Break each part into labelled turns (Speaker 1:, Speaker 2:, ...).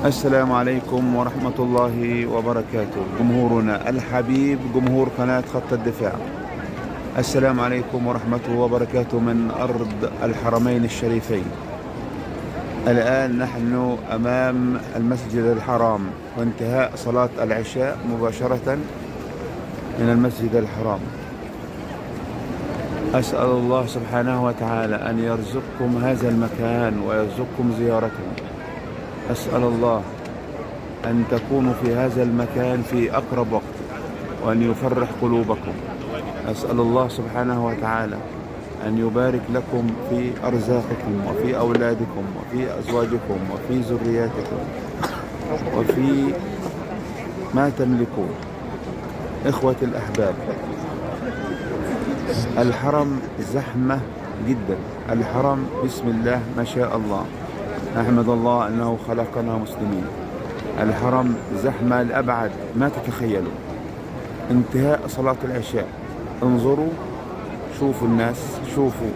Speaker 1: السلام عليكم ورحمة الله وبركاته. جمهورنا الحبيب، جمهور قناة خط الدفاع، السلام عليكم ورحمة وبركاته من أرض الحرمين الشريفين. الآن نحن أمام المسجد الحرام وانتهاء صلاة العشاء مباشرة من المسجد الحرام. أسأل الله سبحانه وتعالى أن يرزقكم هذا المكان ويرزقكم زيارته. أسأل الله أن تكونوا في هذا المكان في أقرب وقت وأن يفرح قلوبكم. أسأل الله سبحانه وتعالى أن يبارك لكم في أرزاقكم وفي أولادكم وفي أزواجكم وفي ذرياتكم وفي ما تملكون. إخوة الأحباب، الحرم زحمة جدا. الحرم بسم الله ما شاء الله، نحمد الله أنه خلقنا مسلمين. الحرم زحمة لأبعد ما تتخيلوا. انتهاء صلاة العشاء، انظروا، شوفوا الناس، شوفوا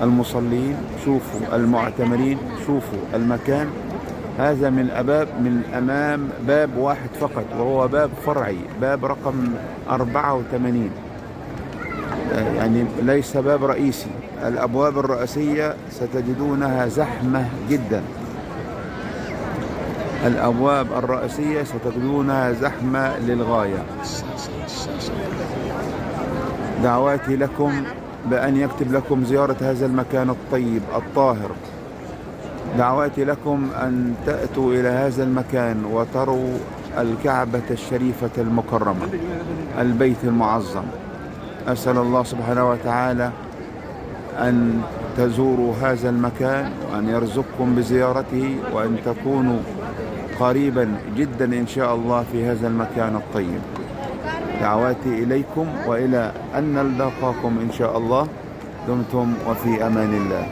Speaker 1: المصلين، شوفوا المعتمرين، شوفوا المكان. هذا من أمام باب واحد فقط، وهو باب فرعي، باب رقم 84، يعني ليس باب رئيسي. الأبواب الرئيسية ستجدونها زحمة جدا. الأبواب الرئيسية ستجدونها زحمة للغاية. دعواتي لكم بأن يكتب لكم زيارة هذا المكان الطيب الطاهر. دعواتي لكم أن تأتوا إلى هذا المكان وتروا الكعبة الشريفة المكرمة، البيت المعظم. أسأل الله سبحانه وتعالى أن تزوروا هذا المكان وأن يرزقكم بزيارته وأن تكونوا قريبا جدا إن شاء الله في هذا المكان الطيب. دعواتي إليكم وإلى أن نلقاكم إن شاء الله. دمتم وفي أمان الله.